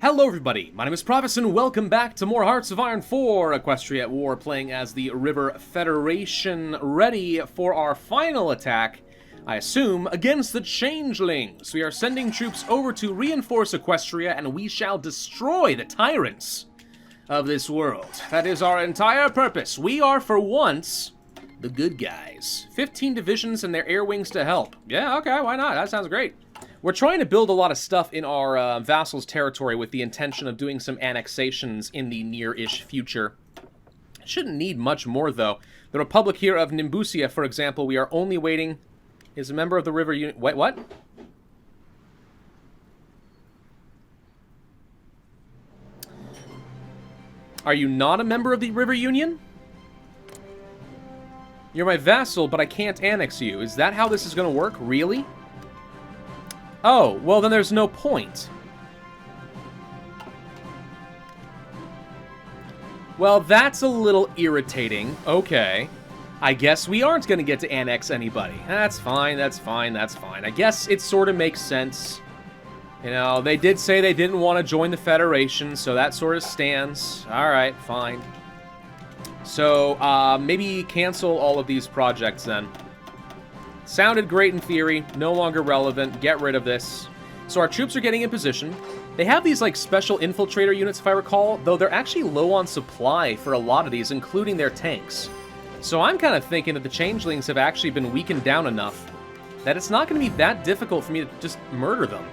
Hello everybody, my name is Pravus and welcome back to more Hearts of Iron 4 Equestria at War, playing as the River Federation, ready for our final attack, I assume, against the Changelings. We are sending troops over to reinforce Equestria and we shall destroy the tyrants of this world. That is our entire purpose. We are, for once, the good guys. 15 divisions and their air wings to help. Yeah, okay, why not? That sounds great. We're trying to build a lot of stuff in our vassals' territory with the intention of doing some annexations in the near-ish future. Shouldn't need much more, though. The Republic here of Nimbusia, for example, we are only waiting... Is a member of the River Union... Wait, what? Are you not a member of the River Union? You're my vassal, but I can't annex you. Is that how this is going to work? Really? Oh, well then there's no point. Well, that's a little irritating. Okay. I guess we aren't going to get to annex anybody. That's fine, that's fine, that's fine. I guess it sort of makes sense. You know, they did say they didn't want to join the Federation, so that sort of stands. Alright, fine. So, maybe cancel all of these projects then. Sounded great in theory, no longer relevant, get rid of this. So our troops are getting in position. They have these, like, special infiltrator units, if I recall, though they're actually low on supply for a lot of these, including their tanks. So I'm kind of thinking that the Changelings have actually been weakened down enough that it's not going to be that difficult for me to just murder them.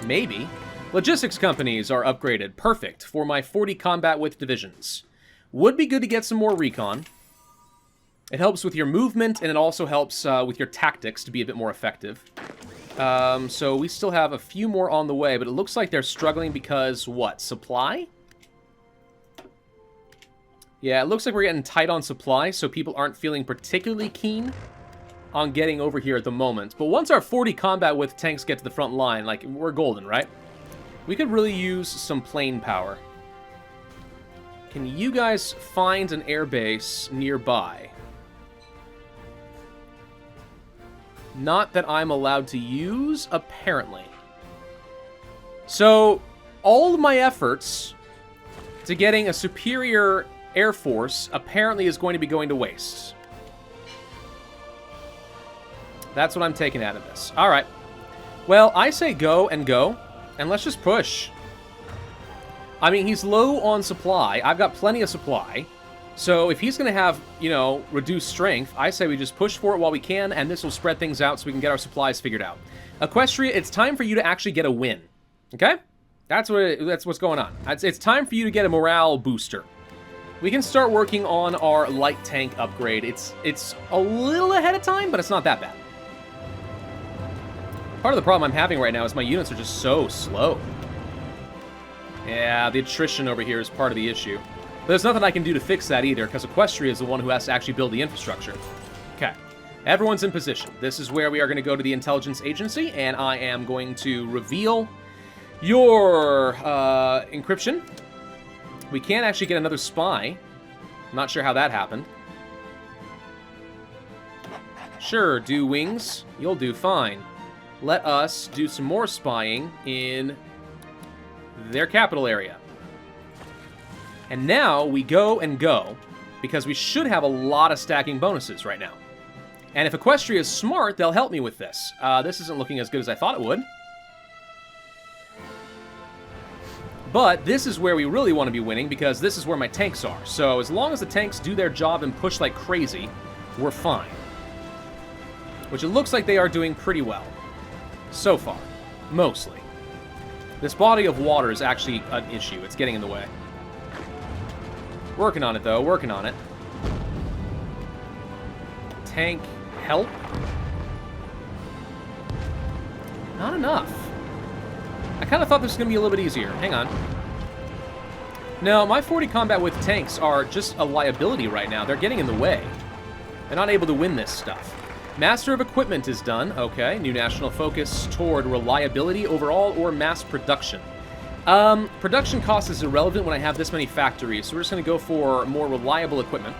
Maybe. Logistics companies are upgraded. Perfect for my 40 combat width divisions. Would be good to get some more recon. It helps with your movement, and it also helps with your tactics to be a bit more effective. So we still have a few more on the way, but it looks like they're struggling because, what, supply? Yeah, it looks like we're getting tight on supply, so people aren't feeling particularly keen on getting over here at the moment. But once our 40 combat with tanks get to the front line, like, we're golden, right? We could really use some plane power. Can you guys find an airbase nearby? Not that I'm allowed to use, apparently. So, all of my efforts to getting a superior air force apparently is going to be going to waste. That's what I'm taking out of this. Alright. Well, I say go, and let's just push. I mean, he's low on supply. I've got plenty of supply. So if he's going to have, you know, reduced strength, I say we just push for it while we can, and this will spread things out so we can get our supplies figured out. Equestria, it's time for you to actually get a win. Okay? That's what's going on. It's time for you to get a morale booster. We can start working on our light tank upgrade. It's a little ahead of time, but it's not that bad. Part of the problem I'm having right now is my units are just so slow. Yeah, the attrition over here is part of the issue. But there's nothing I can do to fix that either, because Equestria is the one who has to actually build the infrastructure. Okay. Everyone's in position. This is where we are going to go to the intelligence agency, and I am going to reveal your encryption. We can actually get another spy. I'm not sure how that happened. Sure, do wings. You'll do fine. Let us do some more spying in their capital area. And now we go, because we should have a lot of stacking bonuses right now. And if Equestria is smart, they'll help me with this. This isn't looking as good as I thought it would. But this is where we really want to be winning, because this is where my tanks are. So as long as the tanks do their job and push like crazy, we're fine. Which it looks like they are doing pretty well. So far. Mostly. This body of water is actually an issue. It's getting in the way. Working on it, though. Working on it. Tank help? Not enough. I kind of thought this was going to be a little bit easier. Hang on. No, my 40 combat with tanks are just a liability right now. They're getting in the way. They're not able to win this stuff. Master of Equipment is done. Okay, new national focus toward reliability overall or mass production. Production cost is irrelevant when I have this many factories, so we're just going to go for more reliable equipment.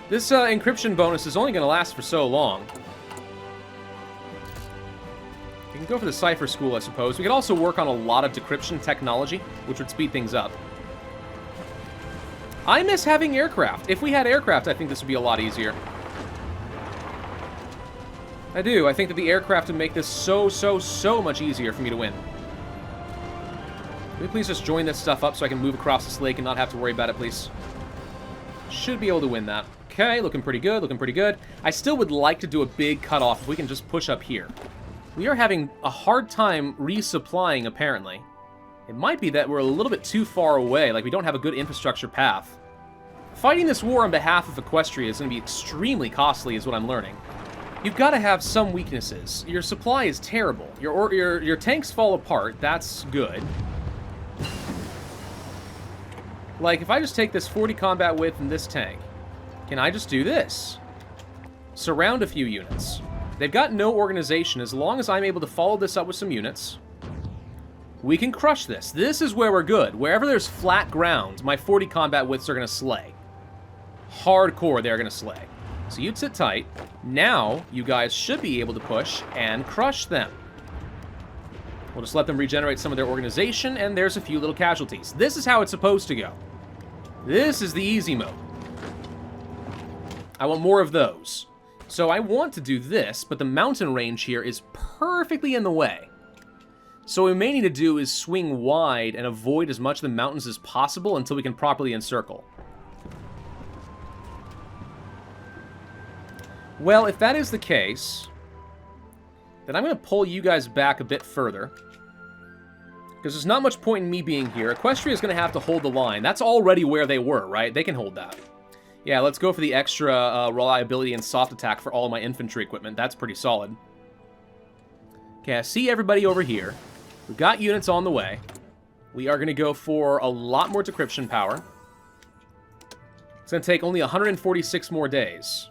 This encryption bonus is only going to last for so long. We can go for the Cipher School, I suppose. We could also work on a lot of decryption technology, which would speed things up. I miss having aircraft. If we had aircraft, I think this would be a lot easier. I do. I think that the aircraft would make this so much easier for me to win. Can we please just join this stuff up so I can move across this lake and not have to worry about it, please? Should be able to win that. Okay, looking pretty good, looking pretty good. I still would like to do a big cutoff if we can just push up here. We are having a hard time resupplying, apparently. It might be that we're a little bit too far away, like we don't have a good infrastructure path. Fighting this war on behalf of Equestria is going to be extremely costly, is what I'm learning. You've got to have some weaknesses. Your supply is terrible. Your tanks fall apart. That's good. Like, if I just take this 40 combat width and this tank, can I just do this? Surround a few units. They've got no organization. As long as I'm able to follow this up with some units, we can crush this. This is where we're good. Wherever there's flat ground, my 40 combat widths are going to slay. Hardcore, they're going to slay. So you'd sit tight. Now, you guys should be able to push and crush them. We'll just let them regenerate some of their organization, and there's a few little casualties. This is how it's supposed to go. This is the easy mode. I want more of those. So I want to do this, but the mountain range here is perfectly in the way. So what we may need to do is swing wide and avoid as much of the mountains as possible until we can properly encircle. Well, if that is the case, then I'm going to pull you guys back a bit further. Because there's not much point in me being here. Equestria is going to have to hold the line. That's already where they were, right? They can hold that. Yeah, let's go for the extra reliability and soft attack for all of my infantry equipment. That's pretty solid. Okay, I see everybody over here. We've got units on the way. We are going to go for a lot more decryption power. It's going to take only 146 more days.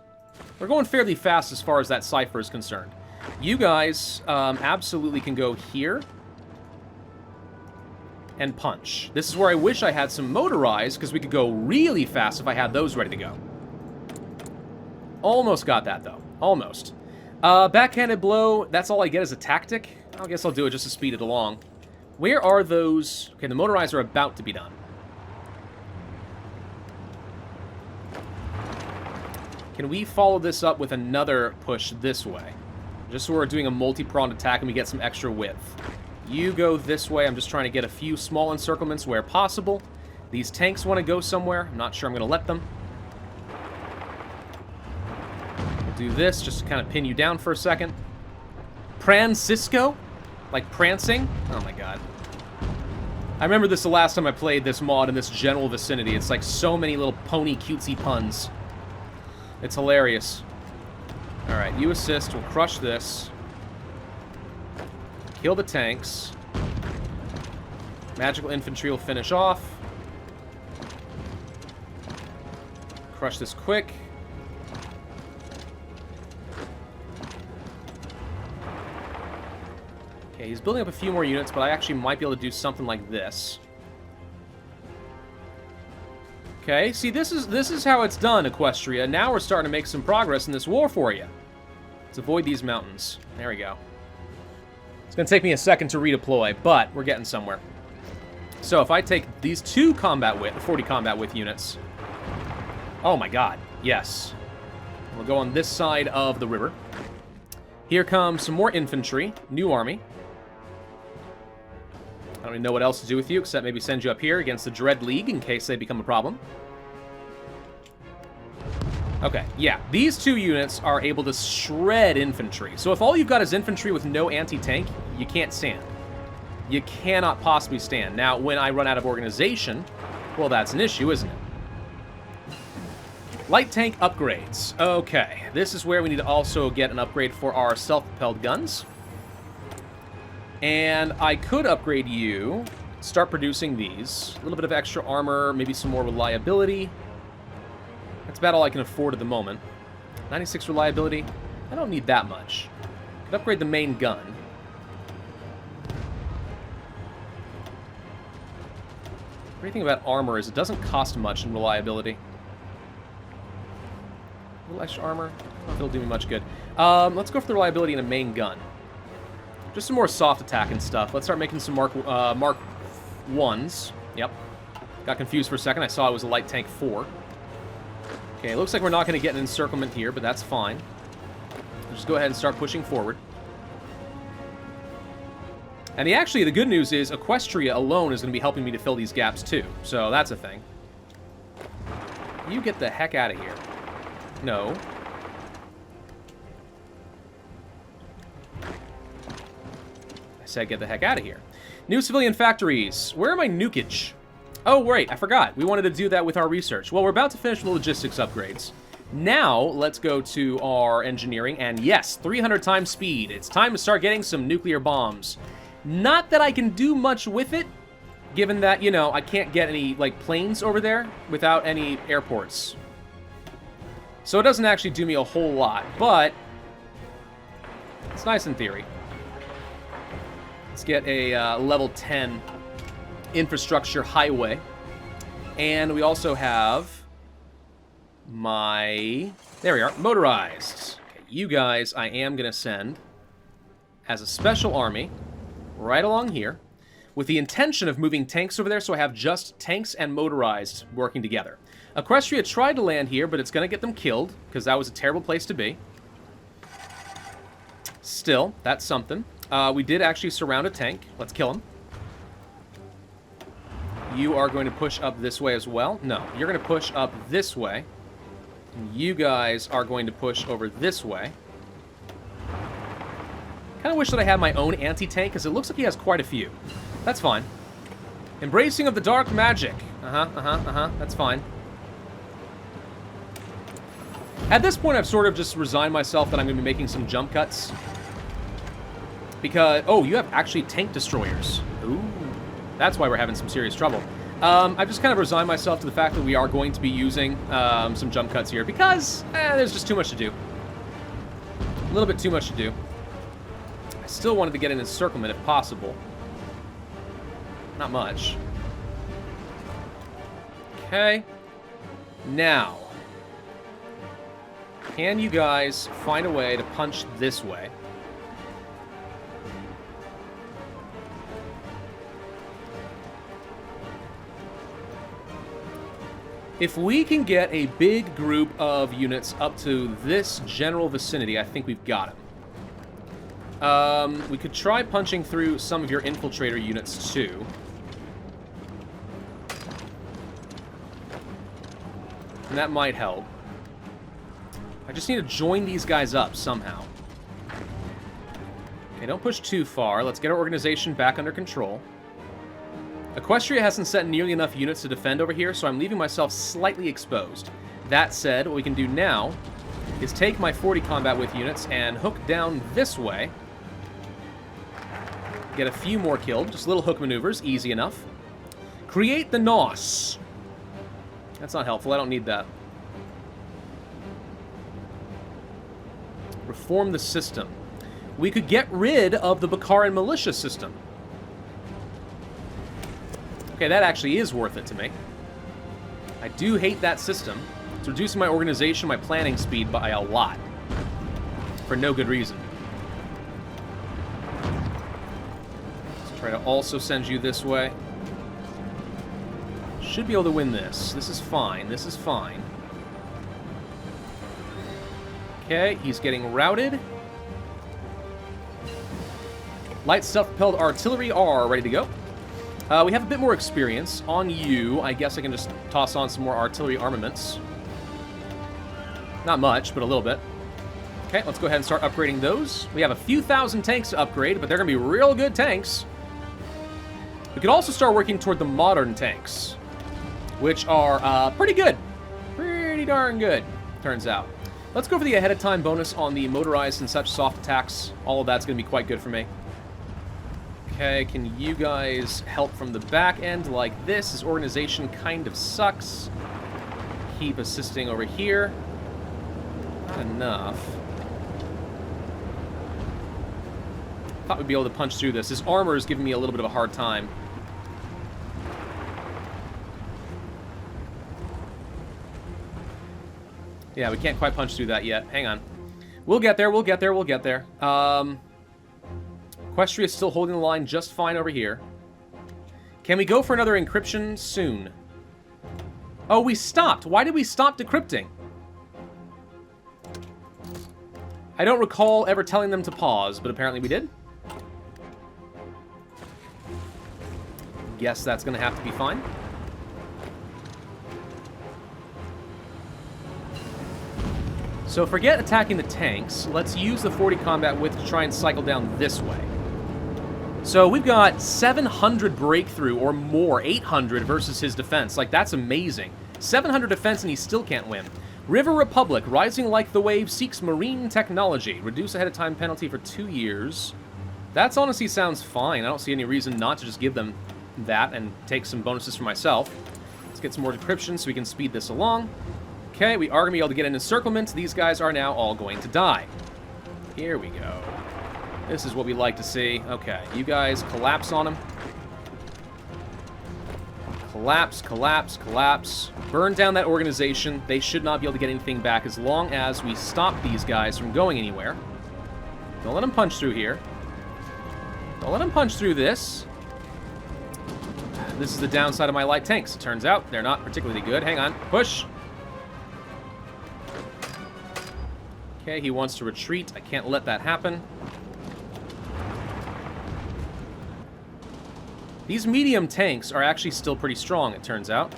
We're going fairly fast as far as that cipher is concerned. You guys absolutely can go here and punch. This is where I wish I had some motorized, because we could go really fast if I had those ready to go. Almost got that, though. Almost. Backhanded blow, that's all I get as a tactic. I guess I'll do it just to speed it along. Where are those? Okay, the motorized are about to be done. Can we follow this up with another push this way? Just so we're doing a multi-pronged attack and we get some extra width. You go this way. I'm just trying to get a few small encirclements where possible. These tanks want to go somewhere. I'm not sure I'm going to let them. We'll do this just to kind of pin you down for a second. Francisco? Like prancing? Oh my god. I remember this the last time I played this mod in this general vicinity. It's like so many little pony cutesy puns. It's hilarious. Alright, you assist. We'll crush this. Kill the tanks. Magical infantry will finish off. Crush this quick. Okay, he's building up a few more units, but I actually might be able to do something like this. Okay, see, this is how it's done, Equestria. Now we're starting to make some progress in this war for you. Let's avoid these mountains. There we go. It's going to take me a second to redeploy, but we're getting somewhere. So if I take these 2 combat width, 40 combat width units. Oh my god, yes. We'll go on this side of the river. Here comes some more infantry, new army. I don't even know what else to do with you, except maybe send you up here against the Dread League in case they become a problem. Okay, yeah, these 2 units are able to shred infantry. So if all you've got is infantry with no anti-tank, you can't stand. You cannot possibly stand. Now, when I run out of organization, well, that's an issue, isn't it? Light tank upgrades. Okay, this is where we need to also get an upgrade for our self-propelled guns. And I could upgrade you, start producing these. A little bit of extra armor, maybe some more reliability. That's about all I can afford at the moment. 96 reliability. I don't need that much. Could upgrade the main gun. The great thing about armor is it doesn't cost much in reliability. A little extra armor. I don't know if it'll do me much good. Let's go for the reliability in a main gun. Just some more soft attack and stuff. Let's start making some Mark 1s. Yep. Got confused for a second. I saw it was a light tank 4. Okay, looks like we're not going to get an encirclement here, but that's fine. Just go ahead and start pushing forward. And actually, the good news is Equestria alone is going to be helping me to fill these gaps too. So that's a thing. You get the heck out of here. No. I said get the heck out of here. New civilian factories. Where are my nukage? Oh, right, I forgot. We wanted to do that with our research. Well, we're about to finish the logistics upgrades. Now, let's go to our engineering, and yes, 300 times speed. It's time to start getting some nuclear bombs. Not that I can do much with it, given that, you know, I can't get any, like, planes over there without any airports. So it doesn't actually do me a whole lot, but it's nice in theory. Let's get a level 10 infrastructure highway. And we also have my... There we are, motorized. Okay, you guys I am going to send as a special army right along here with the intention of moving tanks over there so I have just tanks and motorized working together. Equestria tried to land here, but it's going to get them killed because that was a terrible place to be. Still, that's something. We did actually surround a tank. Let's kill him. You are going to push up this way as well. No, you're going to push up this way. You guys are going to push over this way. Kind of wish that I had my own anti-tank, because it looks like he has quite a few. That's fine. Embracing of the dark magic. That's fine. At this point, I've sort of just resigned myself that I'm going to be making some jump cuts. Because... Oh, you have actually tank destroyers. Ooh. That's why we're having some serious trouble. I've just kind of resigned myself to the fact that we are going to be using some jump cuts here because there's just too much to do. A little bit too much to do. I still wanted to get an encirclement if possible. Not much. Okay. Now, can you guys find a way to punch this way? If we can get a big group of units up to this general vicinity, I think we've got him. We could try punching through some of your infiltrator units, too. And that might help. I just need to join these guys up somehow. Okay, don't push too far. Let's get our organization back under control. Equestria hasn't sent nearly enough units to defend over here, so I'm leaving myself slightly exposed. That said, what we can do now is take my 40 combat with units and hook down this way. Get a few more killed. Just little hook maneuvers. Easy enough. Create the NOS. That's not helpful. I don't need that. Reform the system. We could get rid of the Bakaran militia system. Okay, that actually is worth it to me. I do hate that system. It's reducing my organization, my planning speed by a lot. For no good reason. Let's try to also send you this way. Should be able to win this. This is fine. This is fine. Okay, he's getting routed. Light self-propelled artillery are ready to go. We have a bit more experience. On you, I guess I can just toss on some more artillery armaments. Not much, but a little bit. Okay, let's go ahead and start upgrading those. We have a few thousand tanks to upgrade, but they're going to be real good tanks. We could also start working toward the modern tanks, which are pretty good. Pretty darn good, turns out. Let's go for the ahead-of-time bonus on the motorized and such soft attacks. All of that's going to be quite good for me. Okay, can you guys help from the back end like this? His organization kind of sucks. Keep assisting over here. Not enough. Thought we'd be able to punch through this. His armor is giving me a little bit of a hard time. Yeah, we can't quite punch through that yet. Hang on. We'll get there, we'll get there, we'll get there. Equestria is still holding the line just fine over here. Can we go for another encryption soon? Oh, we stopped. Why did we stop decrypting? I don't recall ever telling them to pause, but apparently we did. Guess that's going to have to be fine. So forget attacking the tanks. Let's use the 40 combat width to try and cycle down this way. So we've got 700 breakthrough or more, 800 versus his defense. Like, that's amazing. 700 defense and he still can't win. River Republic, rising like the wave, seeks marine technology. Reduce ahead of time penalty for 2 years. That's honestly sounds fine. I don't see any reason not to just give them that and take some bonuses for myself. Let's get some more decryption so we can speed this along. Okay, we are going to be able to get an encirclement. These guys are now all going to die. Here we go. This is what we like to see. Okay, you guys collapse on them. Collapse, collapse, collapse. Burn down that organization. They should not be able to get anything back as long as we stop these guys from going anywhere. Don't let them punch through here. Don't let them punch through this. This is the downside of my light tanks. It turns out they're not particularly good. Hang on. Push. Okay, he wants to retreat. I can't let that happen. These medium tanks are actually still pretty strong, it turns out.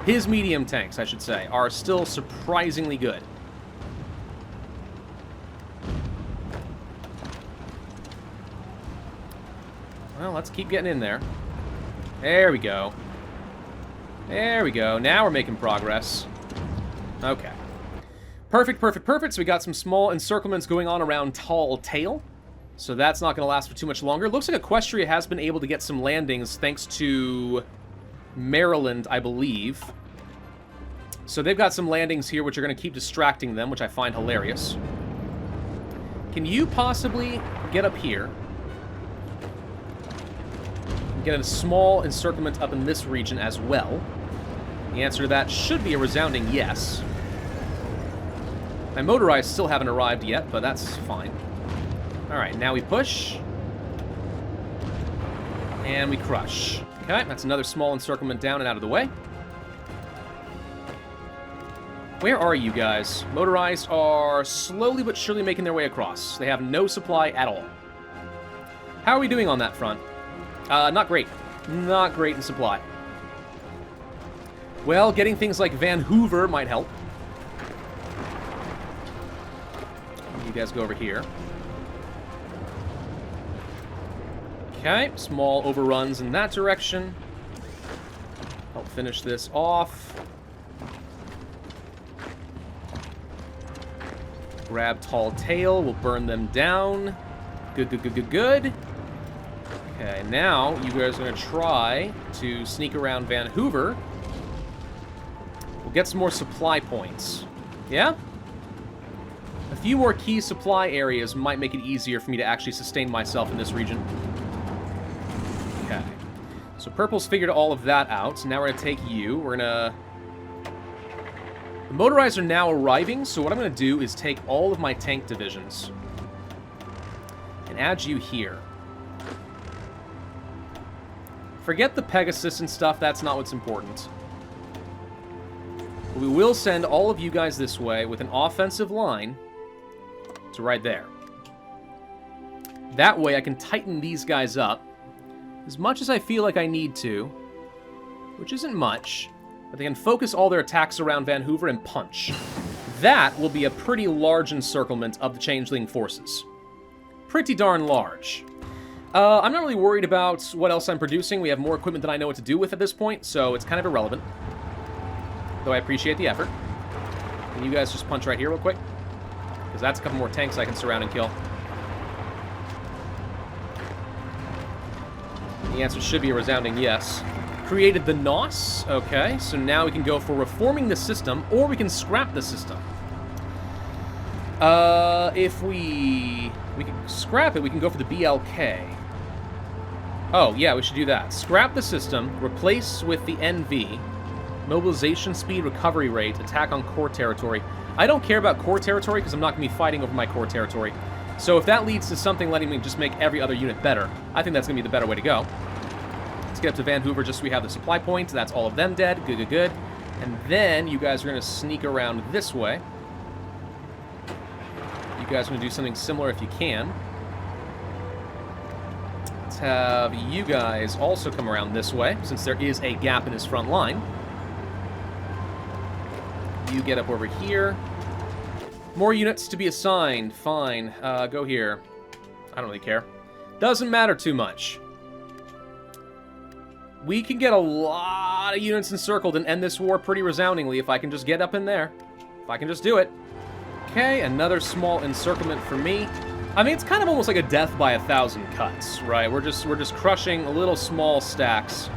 His medium tanks, I should say, are still surprisingly good. Well, let's keep getting in there. There we go. There we go. Now we're making progress. Okay. Perfect, perfect, perfect. So we got some small encirclements going on around Tall Tale. So that's not going to last for too much longer. Looks like Equestria has been able to get some landings thanks to Maryland, I believe. So they've got some landings here which are going to keep distracting them, which I find hilarious. Can you possibly get up here? Get a small encirclement up in this region as well. The answer to that should be a resounding yes. My motorized still haven't arrived yet, but that's fine. Alright, now we push. And we crush. Okay, that's another small encirclement down and out of the way. Where are you guys? Motorized are slowly but surely making their way across. They have no supply at all. How are we doing on that front? Not great. Not great in supply. Well, getting things like Vancouver might help. You guys go over here. Okay, small overruns in that direction. Help finish this off. Grab Tall Tale, we'll burn them down. Good, good, good, good, good. Okay, now you guys are going to try to sneak around Vancouver. We'll get some more supply points. Yeah? A few more key supply areas might make it easier for me to actually sustain myself in this region. Okay. So Purple's figured all of that out. So now we're going to take you. We're going to... The motorized are now arriving, so what I'm going to do is take all of my tank divisions and add you here. Forget the Pegasus and stuff, that's not what's important. But we will send all of you guys this way with an offensive line to right there. That way I can tighten these guys up as much as I feel like I need to, which isn't much, but they can focus all their attacks around Vancouver and punch. That will be a pretty large encirclement of the Changeling forces. Pretty darn large. I'm not really worried about what else I'm producing. We have more equipment than I know what to do with at this point, so it's kind of irrelevant. Though I appreciate the effort. Can you guys just punch right here real quick? Because that's a couple more tanks I can surround and kill. The answer should be a resounding yes. Created the NOS. Okay, so now we can go for reforming the system, or we can scrap the system. If we can scrap it, we can go for the BLK. Oh, yeah, we should do that. Scrap the system, replace with the NV, mobilization speed, recovery rate, attack on core territory. I don't care about core territory because I'm not going to be fighting over my core territory. So if that leads to something letting me just make every other unit better, I think that's going to be the better way to go. Let's get up to Van Hoover just so we have the supply point. That's all of them dead. Good, good, good. And then you guys are going to sneak around this way. You guys are going to do something similar if you can. Let's have you guys also come around this way, since there is a gap in his front line. You get up over here. More units to be assigned. Fine. Go here. I don't really care. Doesn't matter too much. We can get a lot of units encircled and end this war pretty resoundingly if I can just get up in there. If I can just do it. Okay, another small encirclement for me. I mean, it's kind of almost like a death by 1,000 cuts, right? We're just crushing little small stacks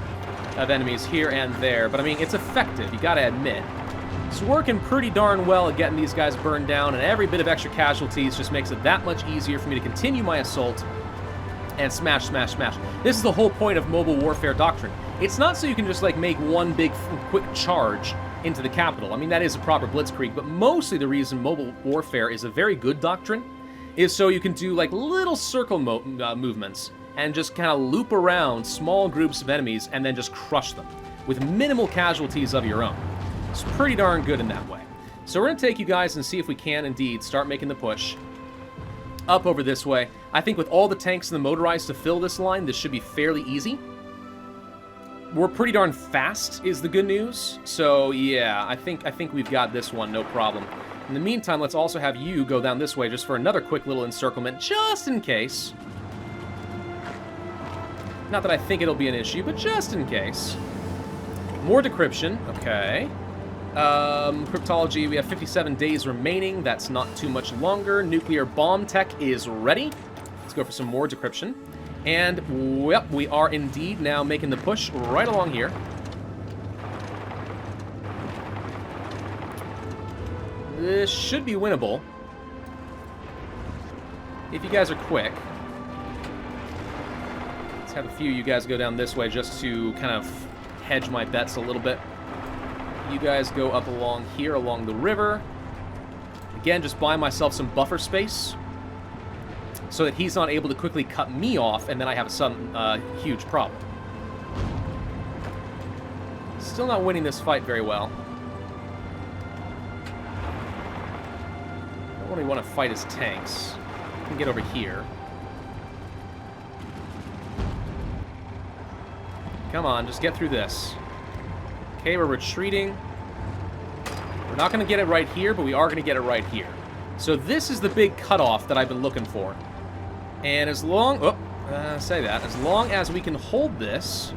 of enemies here and there. But I mean, it's effective, you gotta admit. It's working pretty darn well at getting these guys burned down, and every bit of extra casualties just makes it that much easier for me to continue my assault and smash, smash, smash. This is the whole point of mobile warfare doctrine. It's not so you can just, like, make one big, quick charge into the capital. I mean, that is a proper blitzkrieg, but mostly the reason mobile warfare is a very good doctrine is so you can do, like, little circle movements and just kind of loop around small groups of enemies and then just crush them with minimal casualties of your own. It's pretty darn good in that way. So we're going to take you guys and see if we can indeed start making the push up over this way. I think with all the tanks and the motorized to fill this line, this should be fairly easy. We're pretty darn fast is the good news. So yeah, I think we've got this one, no problem. In the meantime, let's also have you go down this way just for another quick little encirclement, just in case. Not that I think it'll be an issue, but just in case. More decryption, okay. Cryptology, we have 57 days remaining. That's not too much longer. Nuclear bomb tech is ready. Let's go for some more decryption. And, well, we are indeed now making the push right along here. This should be winnable. If you guys are quick. Let's have a few of you guys go down this way just to kind of hedge my bets a little bit. You guys go up along here, along the river. Again, just buy myself some buffer space so that he's not able to quickly cut me off, and then I have some huge problem. Still not winning this fight very well. I don't really want to fight his tanks. I can get over here. Come on, just get through this. Okay, we're retreating. We're not going to get it right here, but we are going to get it right here. So this is the big cutoff that I've been looking for. And as long... as long as we can hold this...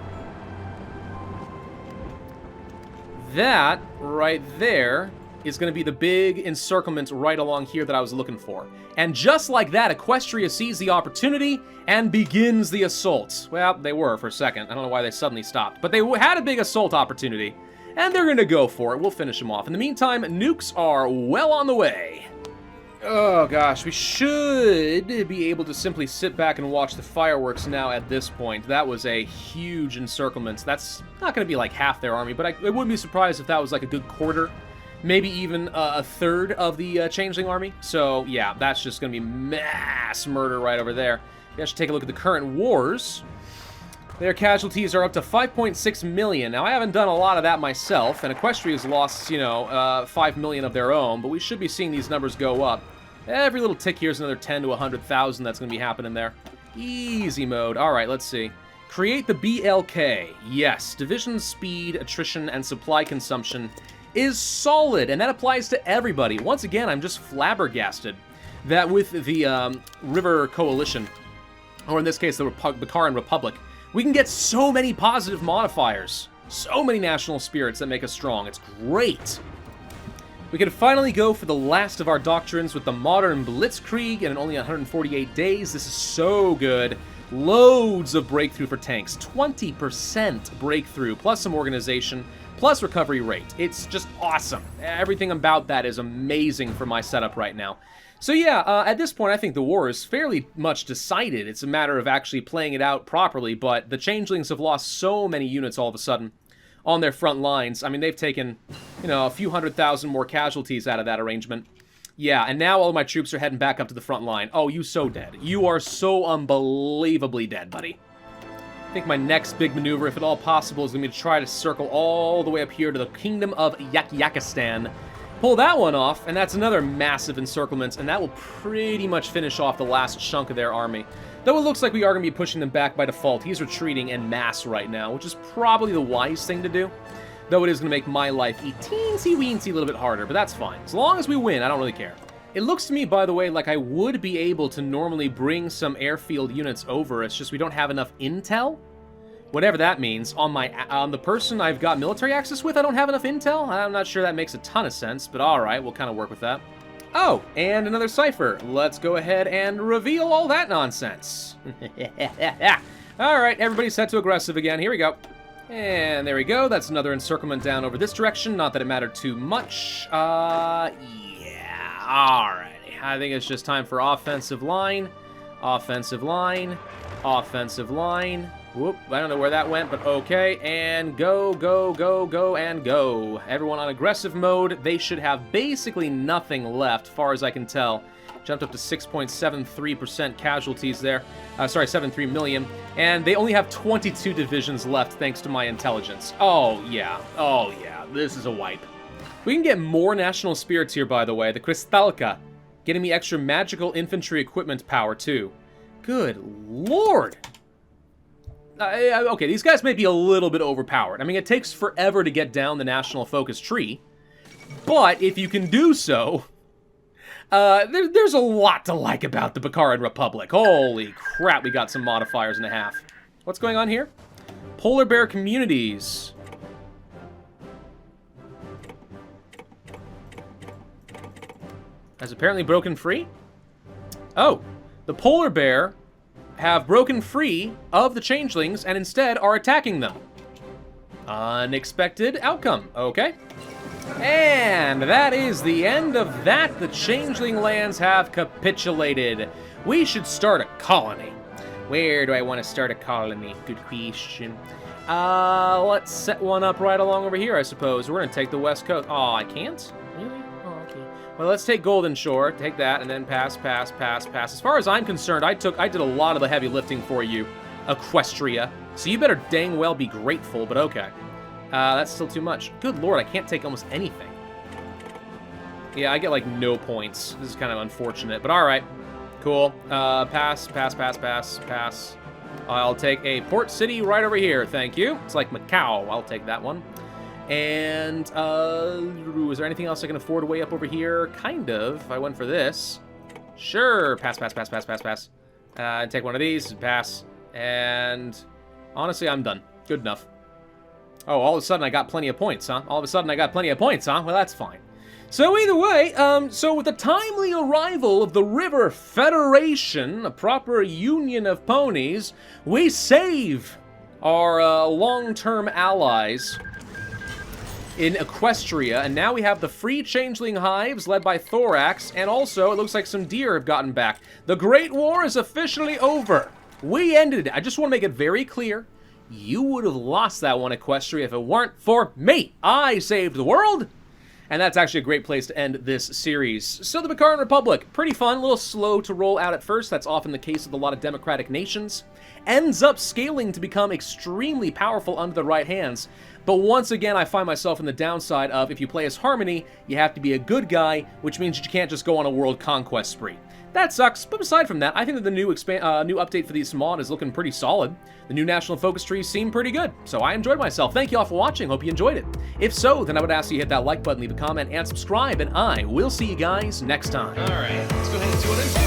That, right there, is going to be the big encirclement right along here that I was looking for. And just like that, Equestria sees the opportunity and begins the assault. Well, they were for a second. I don't know why they suddenly stopped. But they had a big assault opportunity, and they're going to go for it. We'll finish them off. In the meantime, nukes are well on the way. Oh, gosh. We should be able to simply sit back and watch the fireworks now at this point. That was a huge encirclement. That's not going to be like half their army, but I wouldn't be surprised if that was like a good quarter. Maybe even a third of the Changeling army. So, yeah, that's just going to be mass murder right over there. You guys should take a look at the current wars. Their casualties are up to 5.6 million. Now, I haven't done a lot of that myself, and Equestria's lost, 5 million of their own, but we should be seeing these numbers go up. Every little tick here is another 10 to 100,000 that's going to be happening there. Easy mode. All right, let's see. Create the BLK. Yes, division speed, attrition, and supply consumption is solid, and that applies to everybody. Once again, I'm just flabbergasted that with the River Coalition, or in this case, the Bakaran Republic, we can get so many positive modifiers, so many national spirits that make us strong. It's great. We can finally go for the last of our doctrines with the modern Blitzkrieg in only 148 days. This is so good. Loads of breakthrough for tanks. 20% breakthrough, plus some organization, plus recovery rate. It's just awesome. Everything about that is amazing for my setup right now. So yeah, at this point, I think the war is fairly much decided. It's a matter of actually playing it out properly, but the Changelings have lost so many units all of a sudden on their front lines. I mean, they've taken, a few 100,000 more casualties out of that arrangement. Yeah, and now all of my troops are heading back up to the front line. Oh, you so dead. You are so unbelievably dead, buddy. I think my next big maneuver, if at all possible, is going to be to try to circle all the way up here to the Kingdom of Yakistan. Pull that one off, and that's another massive encirclement, and that will pretty much finish off the last chunk of their army. Though it looks like we are going to be pushing them back by default. He's retreating en masse right now, which is probably the wise thing to do. Though it is going to make my life a teensy-weensy little bit harder, but that's fine. As long as we win, I don't really care. It looks to me, by the way, like I would be able to normally bring some airfield units over. It's just we don't have enough intel. Whatever that means. On the person I've got military access with, I don't have enough intel? I'm not sure that makes a ton of sense, but alright, we'll kind of work with that. Oh, and another cipher. Let's go ahead and reveal all that nonsense. Alright, everybody set to aggressive again. Here we go. And there we go. That's another encirclement down over this direction. Not that it mattered too much. Yeah. Alrighty. I think it's just time for offensive line. Offensive line. Offensive line. Whoop. I don't know where that went, but okay. And go, go, go, go, and go. Everyone on aggressive mode. They should have basically nothing left, far as I can tell. Jumped up to 6.73% casualties there. Sorry, 73 million. And they only have 22 divisions left thanks to my intelligence. Oh, yeah. Oh, yeah. This is a wipe. We can get more national spirits here, by the way. The Kristalka. Getting me extra magical infantry equipment power, too. Good lord. Okay, these guys may be a little bit overpowered. I mean, it takes forever to get down the national focus tree. But if you can do so... there's a lot to like about the Bakaran Republic. Holy crap, we got some modifiers and a half. What's going on here? Polar bear communities. Has apparently broken free? Oh, the polar bear have broken free of the changelings and instead are attacking them. Unexpected outcome. Okay. And that is the end of that. The changeling lands have capitulated. We should start a colony. Where do I want to start a colony? Good question. Let's set one up right along over here, I suppose. We're going to take the west coast. Oh, I can't? Really? Oh, okay. Well, let's take Golden Shore. Take that, and then pass, pass, pass, pass. As far as I'm concerned, I did a lot of the heavy lifting for you, Equestria. So you better dang well be grateful, but okay. That's still too much. Good lord, I can't take almost anything. Yeah, I get, like, no points. This is kind of unfortunate, but alright. Cool. Pass, pass, pass, pass, pass. I'll take a port city right over here, thank you. It's like Macau. I'll take that one. And, is there anything else I can afford way up over here? Kind of. I went for this. Sure. Pass, pass, pass, pass, pass, pass. Take one of these, pass. And, honestly, I'm done. Good enough. Oh, all of a sudden I got plenty of points, huh? All of a sudden I got plenty of points, huh? Well, that's fine. So either way, so with the timely arrival of the River Federation, a proper union of ponies, we save our long-term allies in Equestria, and now we have the free changeling hives led by Thorax, and also it looks like some deer have gotten back. The Great War is officially over. We ended it. I just want to make it very clear. You would have lost that one, Equestria, if it weren't for me. I saved the world. And that's actually a great place to end this series. So the Bakaran Republic, pretty fun, a little slow to roll out at first. That's often the case with a lot of democratic nations. Ends up scaling to become extremely powerful under the right hands. But once again, I find myself in the downside of if you play as Harmony, you have to be a good guy, which means you can't just go on a world conquest spree. That sucks, but aside from that, I think that the new update for this mod is looking pretty solid. The new national focus trees seem pretty good, so I enjoyed myself. Thank you all for watching, hope you enjoyed it. If so, then I would ask you to hit that like button, leave a comment, and subscribe, and I will see you guys next time. Alright, let's go ahead and see what it is.